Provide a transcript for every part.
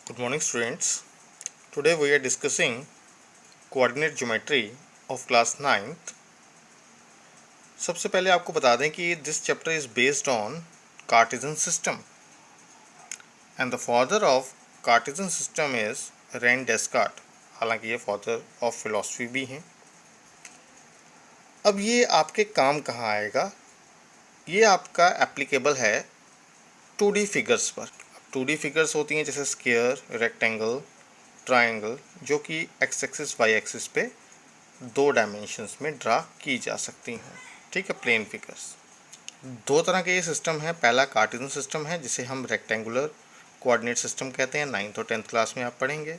Good morning, students. Today we are discussing coordinate geometry of class 9th. सबसे पहले आपको बता दें कि this chapter is based on Cartesian system and the father of Cartesian system is René Descartes. हालांकि ये father of philosophy भी हैं. अब ये आपके काम कहाँ आएगा? ये आपका एप्लीकेबल है 2D फिगर्स पर. 2D फिगर्स होती हैं जैसे स्क्वायर, रेक्टेंगल, ट्रायंगल, जो कि एक्स एक्सिस वाई एक्सिस पे 2 डायमेंशंस में ड्रा की जा सकती हैं. ठीक है, प्लेन फिगर्स. 2 तरह के ये सिस्टम है. पहला कार्टेशियन सिस्टम है जिसे हम रेक्टेंगुलर कोऑर्डिनेट सिस्टम कहते हैं, 9th और 10th क्लास में आप पढ़ेंगे.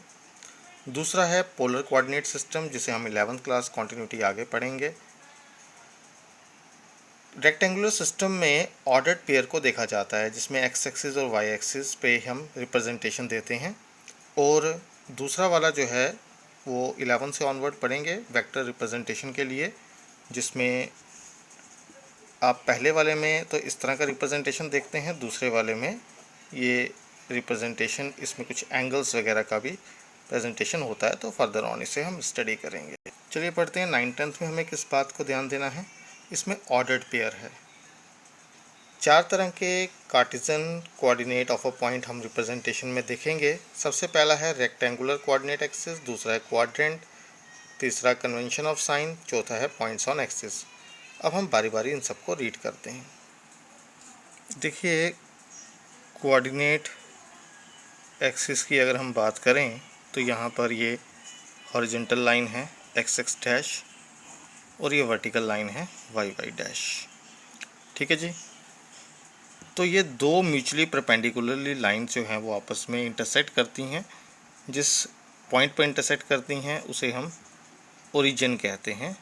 दूसरा है पोलर कोऑर्डिनेट सिस्टम जिसे हम 11th क्लास कंटिन्यूटी आगे पढ़ेंगे. रेक्टेंगुलर सिस्टम में ऑर्डर्ड पेयर को देखा जाता है जिसमें एक्स एक्सिस और वाई एक्सिस पे हम रिप्रेजेंटेशन देते हैं. और दूसरा वाला जो है वो 11 से ऑनवर्ड पढ़ेंगे वेक्टर रिप्रेजेंटेशन के लिए, जिसमें आप पहले वाले में तो इस तरह का रिप्रेजेंटेशन देखते हैं, दूसरे वाले में ये रिप्रेजेंटेशन इसमें कुछ एंगल्स वगैरह का भी प्रेजेंटेशन होता है. तो फर्दर ऑन इसे हम स्टडी करेंगे. चलिए पढ़ते हैं. 9th-10th में हमें किस बात को ध्यान देना है? इसमें ऑर्डर्ड पेयर है. 4 तरह के Cartesian coordinate of a point हम रिप्रेजेंटेशन में देखेंगे. सबसे पहला है रेक्टेंगुलर कोऑर्डिनेट एक्सिस, दूसरा है क्वाड्रेंट, तीसरा कन्वेंशन ऑफ साइन, चौथा है पॉइंट्स ऑन एक्सिस. अब हम बारी बारी इन सबको रीड करते हैं. देखिए, कोऑर्डिनेट एक्सिस की अगर हम बात करें तो यहाँ पर ये हॉरिजॉन्टल लाइन है एक्स एक्स डैश और ये वर्टिकल लाइन है वाई वाई डैश. ठीक है जी. तो ये दो म्यूचुअली परपेंडिकुलरली लाइन जो हैं वो आपस में इंटरसेक्ट करती हैं. जिस पॉइंट पर इंटरसेक्ट करती हैं उसे हम ओरिजिन कहते हैं,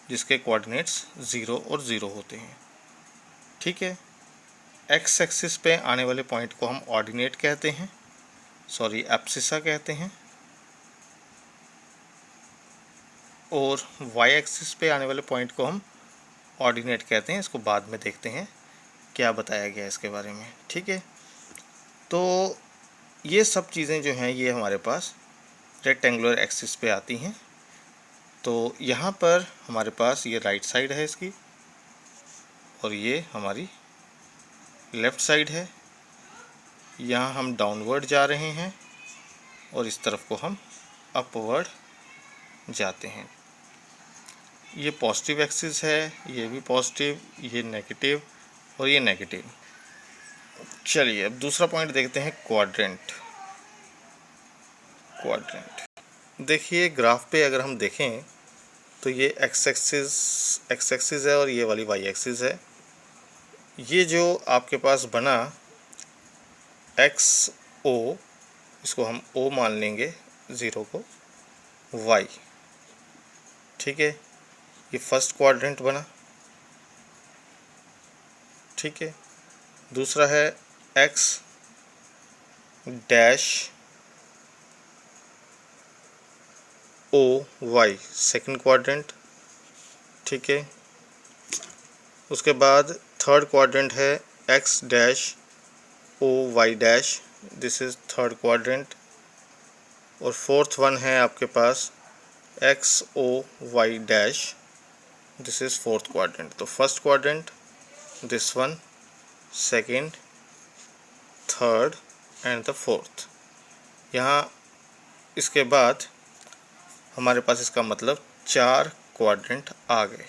जिसके कोऑर्डिनेट्स 0 और 0 होते हैं. ठीक है. एक्स एक्सिस पे आने वाले पॉइंट को हम ऑर्डिनेट कहते हैं, एब्सिसा कहते हैं. और वाई एक्सिस पे आने वाले पॉइंट को हम ऑर्डिनेट कहते हैं. इसको बाद में देखते हैं क्या बताया गया इसके बारे में. ठीक है. तो ये सब चीज़ें जो हैं ये हमारे पास रेक्टेंगुलर एक्सिस पे आती हैं. तो यहाँ पर हमारे पास ये राइट साइड है इसकी और ये हमारी लेफ़्ट साइड है. यहाँ हम डाउनवर्ड जा रहे हैं और इस तरफ को हम अपवर्ड जाते हैं. ये पॉजिटिव एक्सिस है, ये भी पॉजिटिव, ये नेगेटिव और ये नेगेटिव. चलिए अब दूसरा पॉइंट देखते हैं, क्वाड्रेंट. देखिए ग्राफ पे अगर हम देखें तो ये एक्स एक्सिस है और ये वाली वाई एक्सिस है. ये जो आपके पास बना एक्स ओ, इसको हम ओ मान लेंगे, 0 को वाई. ठीक है. ये फर्स्ट क्वाड्रेंट बना. ठीक है. दूसरा है X dash O Y, second quadrant. ठीक है. उसके बाद थर्ड क्वाड्रेंट है X dash O Y dash, this is third quadrant. और फोर्थ वन है आपके पास X O Y dash, this is fourth quadrant. तो first quadrant, this one, second, third and the fourth. यहाँ इसके बाद हमारे पास इसका मतलब 4 क्वाड्रेंट आ गए.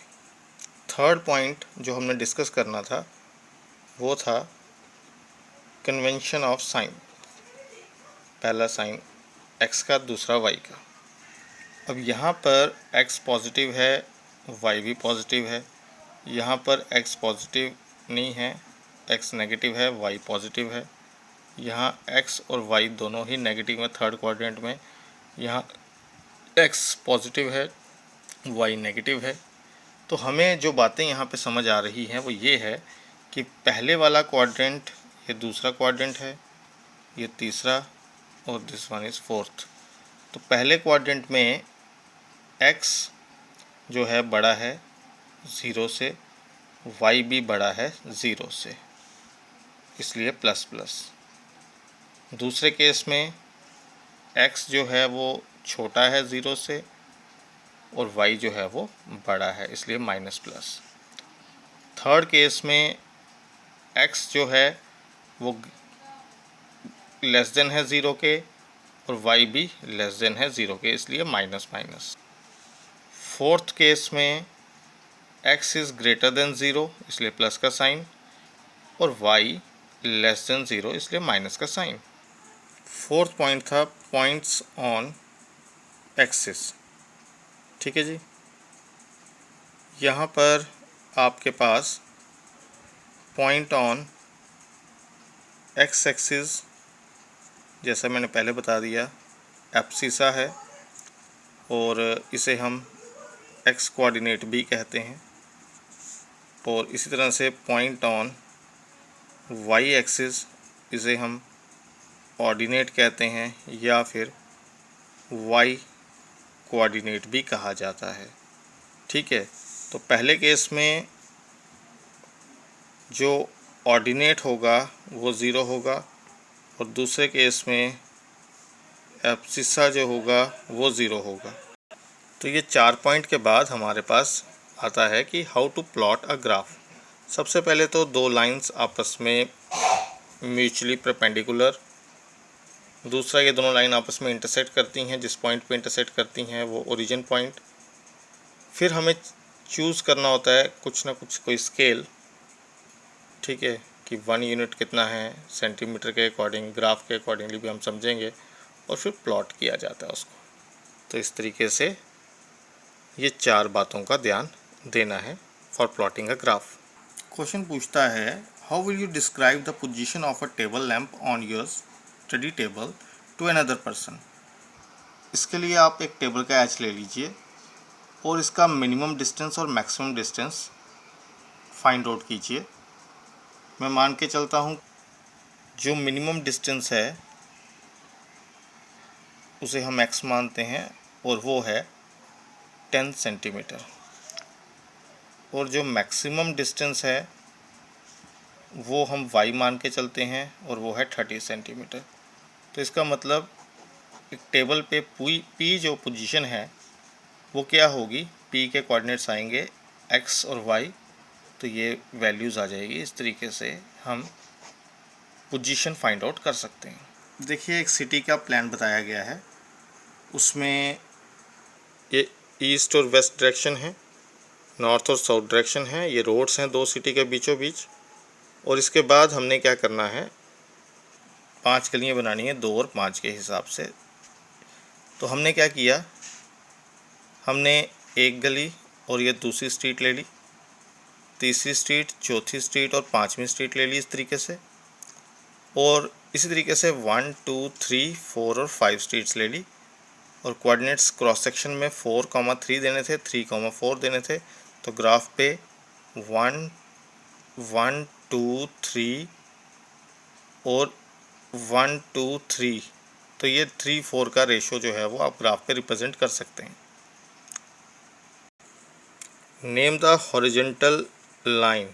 थर्ड पॉइंट जो हमने डिस्कस करना था वो था कन्वेंशन ऑफ साइन. पहला साइन एक्स का, दूसरा वाई का. अब यहाँ पर एक्स पॉजिटिव है, वाई भी पॉजिटिव है. यहाँ पर एक्स पॉजिटिव नहीं है, एक्स नेगेटिव है, वाई पॉजिटिव है. यहाँ एक्स और वाई दोनों ही नेगेटिव है थर्ड क्वाड्रेंट में. यहाँ एक्स पॉजिटिव है, वाई नेगेटिव है. तो हमें जो बातें यहाँ पे समझ आ रही हैं वो ये है कि पहले वाला क्वाड्रेंट ये दूसरा क्वाड्रेंट है, ये तीसरा, और दिस वन इज़ फोर्थ. तो पहले क्वाड्रेंट में एक्स जो है बड़ा है 0 से, वाई भी बड़ा है 0 से, इसलिए प्लस प्लस. दूसरे केस में x जो है वो छोटा है 0 से और y जो है वो बड़ा है, इसलिए माइनस प्लस। थर्ड केस में x जो है वो लेस देन है 0 के और y भी लेस देन है 0 के, इसलिए माइनस माइनस। फोर्थ केस में x इज़ ग्रेटर देन 0, इसलिए प्लस का साइन, और y लेस देन 0, इसलिए माइनस का साइन। फोर्थ पॉइंट था पॉइंट्स ऑन एक्सिस। ठीक है जी, यहाँ पर आपके पास पॉइंट ऑन एक्स एक्सिस, जैसा मैंने पहले बता दिया, एब्सिसा है और इसे हम एक्स कोऑर्डिनेट भी कहते हैं। और इसी तरह से पॉइंट ऑन वाई एक्सिस, इसे हम ऑर्डिनेट कहते हैं या फिर वाई कोऑर्डिनेट भी कहा जाता है। ठीक है, तो पहले केस में जो ऑर्डिनेट होगा वो 0 होगा और दूसरे केस में एब्सिसा जो होगा वो 0 होगा। तो ये 4 पॉइंट के बाद हमारे पास आता है कि how to plot a graph. सबसे पहले तो दो लाइंस आपस में म्यूचुअली परपेंडिकुलर, दूसरा ये दोनों लाइन आपस में इंटरसेक्ट करती हैं, जिस पॉइंट पे इंटरसेक्ट करती हैं वो ओरिजिन पॉइंट। फिर हमें चूज़ करना होता है कुछ ना कुछ कोई स्केल, ठीक है, कि 1 यूनिट कितना है, सेंटीमीटर के अकॉर्डिंग, ग्राफ के अकॉर्डिंगली भी हम समझेंगे, और फिर प्लॉट किया जाता है उसको। तो इस तरीके से ये 4 बातों का ध्यान देना है for plotting a graph. Question पूछता है how will you describe the position of a table lamp on your study table to another person. इसके लिए आप एक टेबल का एच ले लीजिए और इसका मिनिमम डिस्टेंस और मैक्सिमम डिस्टेंस फाइंड आउट कीजिए। मैं मान के चलता हूँ जो मिनिमम डिस्टेंस है उसे हम x मानते हैं और वो है 10 सेंटीमीटर, और जो मैक्सिमम डिस्टेंस है वो हम y मान के चलते हैं और वो है 30 सेंटीमीटर। तो इसका मतलब एक टेबल पे p जो पोजीशन है वो क्या होगी, p के कोऑर्डिनेट्स आएंगे x और y, तो ये वैल्यूज़ आ जाएगी। इस तरीके से हम पोजीशन फाइंड आउट कर सकते हैं। देखिए एक सिटी का प्लान बताया गया है, उसमें ये ईस्ट और वेस्ट डायरेक्शन है, नॉर्थ और साउथ डायरेक्शन है, ये रोड्स हैं 2 सिटी के बीचों बीच। और इसके बाद हमने क्या करना है, 5 गलियाँ बनानी है 2 और 5 के हिसाब से। तो हमने क्या किया, हमने एक गली और ये दूसरी स्ट्रीट ले ली, तीसरी स्ट्रीट, चौथी स्ट्रीट और 5वीं स्ट्रीट ले ली इस तरीके से। और इसी तरीके से 1, 2, 3, 4 और 5 स्ट्रीट्स ले ली, और कोऑर्डिनेट्स क्रॉस सेक्शन में 4,3 देने थे, 3,4 देने थे। तो ग्राफ पे 1, 1, 2, 3 और 1, 2, 3, तो ये 3, 4 का रेशो जो है वो आप ग्राफ पे रिप्रेजेंट कर सकते हैं। Name the horizontal line.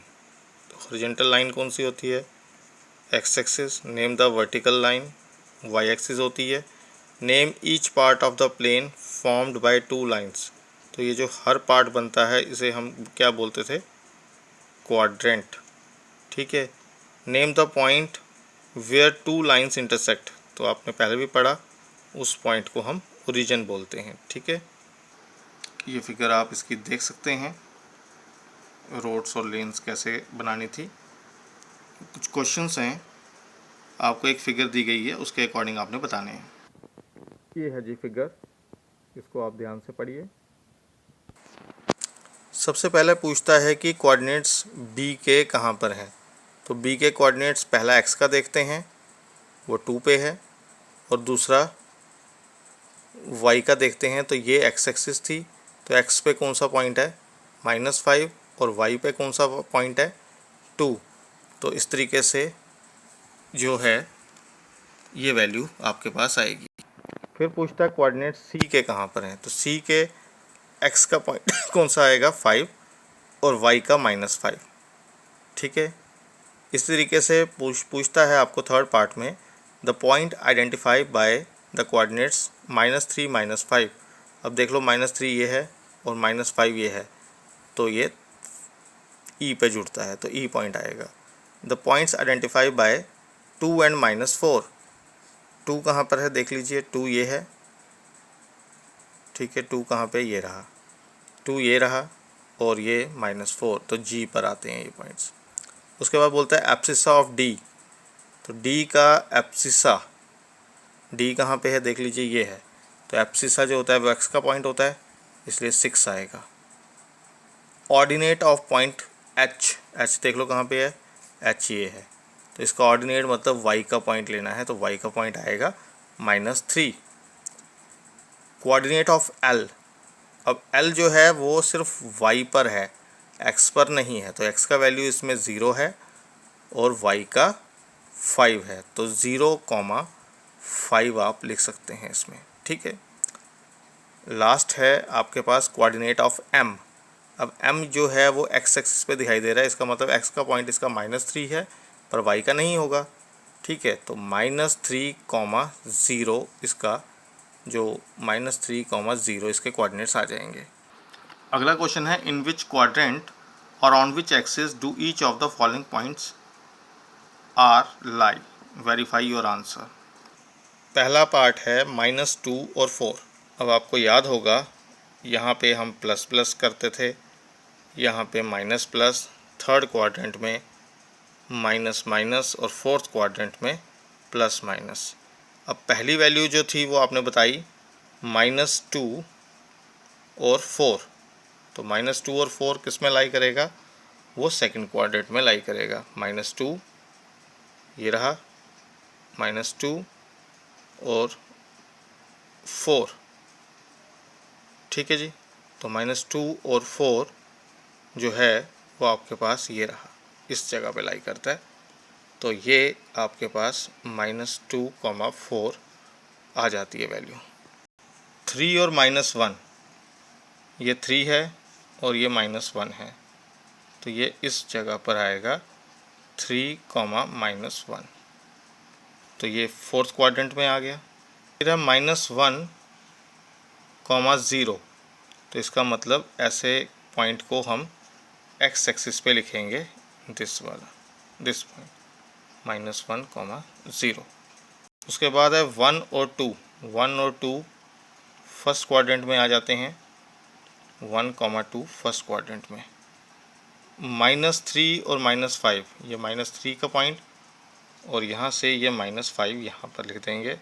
Horizontal line कौन सी होती है, x axis. Name the vertical line, y axis होती है। Name each part of the plane formed by 2 lines. तो ये जो हर पार्ट बनता है इसे हम क्या बोलते थे, क्वाड्रेंट। ठीक है। Name the point where 2 lines intersect. तो आपने पहले भी पढ़ा, उस पॉइंट को हम ओरिजिन बोलते हैं। ठीक है, ये फिगर आप इसकी देख सकते हैं, रोड्स और लेन्स कैसे बनानी थी। कुछ क्वेश्चंस हैं, आपको एक फिगर दी गई है, उसके अकॉर्डिंग आपने बताने हैं। ये है जी फिगर, इसको आप ध्यान से पढ़िए। सबसे पहले पूछता है कि कोऑर्डिनेट्स बी के कहाँ पर हैं। तो बी के कोऑर्डिनेट्स पहला एक्स का देखते हैं, वो 2 पे है, और दूसरा वाई का देखते हैं। तो ये एक्स एक्सिस थी, तो एक्स पे कौन सा पॉइंट है, -5, और वाई पे कौन सा पॉइंट है, 2। तो इस तरीके से जो है ये वैल्यू आपके पास आएगी। फिर पूछता है कोऑर्डिनेट सी के कहाँ पर हैं। तो सी के एक्स का पॉइंट कौन सा आएगा, 5, और वाई का -5। ठीक है, इस तरीके से पूछता है आपको थर्ड पार्ट में, the point identify by the coordinates -3 -5। अब देख लो -3 ये है और -5 ये है, तो ये ई पे जुड़ता है, तो ई पॉइंट आएगा। The points identify bye 2 and -4। 2 कहाँ पर है देख लीजिए, 2 ये है, ठीक है। 2 कहाँ पे, ये रहा, 2 ये रहा और ये -4, तो जी पर आते हैं ये पॉइंट्स। उसके बाद बोलता है एब्सिसा ऑफ डी। तो डी का एब्सिसा, डी कहाँ पे है देख लीजिए, ये है। तो एब्सिसा जो होता है वो एक्स का पॉइंट होता है, इसलिए 6 आएगा। Ordinate of point H, H देख लो कहाँ पे है, एच ये है, तो इसका ऑर्डिनेट मतलब वाई का पॉइंट लेना है, तो वाई का पॉइंट आएगा -3। कोऑर्डिनेट ऑफ एल, अब एल जो है वो सिर्फ वाई पर है, एक्स पर नहीं है, तो एक्स का वैल्यू इसमें 0 है और वाई का 5 है, तो 0,5 आप लिख सकते हैं इसमें, ठीक है। लास्ट है आपके पास कोऑर्डिनेट ऑफ एम। अब m जो है वो x एक्सिस पे दिखाई दे रहा है, इसका मतलब x का पॉइंट इसका -3 है पर y का नहीं होगा, ठीक है। तो -3,0 इसका जो -3,0 इसके कोऑर्डिनेट्स आ जाएंगे। अगला क्वेश्चन है इन विच क्वाड्रेंट और on which axis do each of the following points are lie, verify your answer. पहला पार्ट है -2 और 4। अब आपको याद होगा यहाँ पे हम प्लस प्लस करते थे, यहाँ पे माइनस प्लस, थर्ड क्वाड्रेंट में माइनस माइनस और फोर्थ क्वाड्रेंट में प्लस माइनस। अब पहली वैल्यू जो थी वो आपने बताई -2 और 4, तो -2 और 4 किस में लाई करेगा, वो सेकंड क्वाड्रेंट में लाई करेगा। -2 ये रहा, -2 और 4, ठीक है जी। तो -2 और 4 जो है वो आपके पास ये रहा, इस जगह पे लाई करता है, तो ये आपके पास -2,4 आ जाती है वैल्यू। 3 और -1, ये 3 है और ये -1 है, तो ये इस जगह पर आएगा 3, -1, तो ये फोर्थ क्वाड्रेंट में आ गया। फिर है -1,0, तो इसका मतलब ऐसे पॉइंट को हम एक्स एक्सिस पे लिखेंगे, दिस वाला, दिस पॉइंट -1,0। उसके बाद है 1 और 2, 1 और 2 फर्स्ट क्वाड्रेंट में आ जाते हैं, 1,2 फर्स्ट क्वाड्रेंट में। -3 और -5, ये -3 का पॉइंट और यहाँ से ये -5 यहाँ पर लिख देंगे,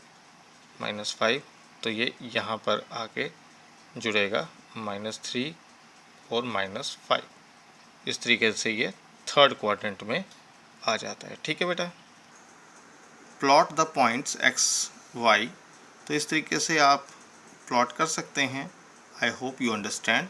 -5, तो ये यहाँ पर आके जुड़ेगा, -3 और -5, इस तरीके से ये थर्ड क्वाड्रेंट में आ जाता है, ठीक है बेटा। Plot the points x, y, तो इस तरीके से आप प्लॉट कर सकते हैं। I hope you understand.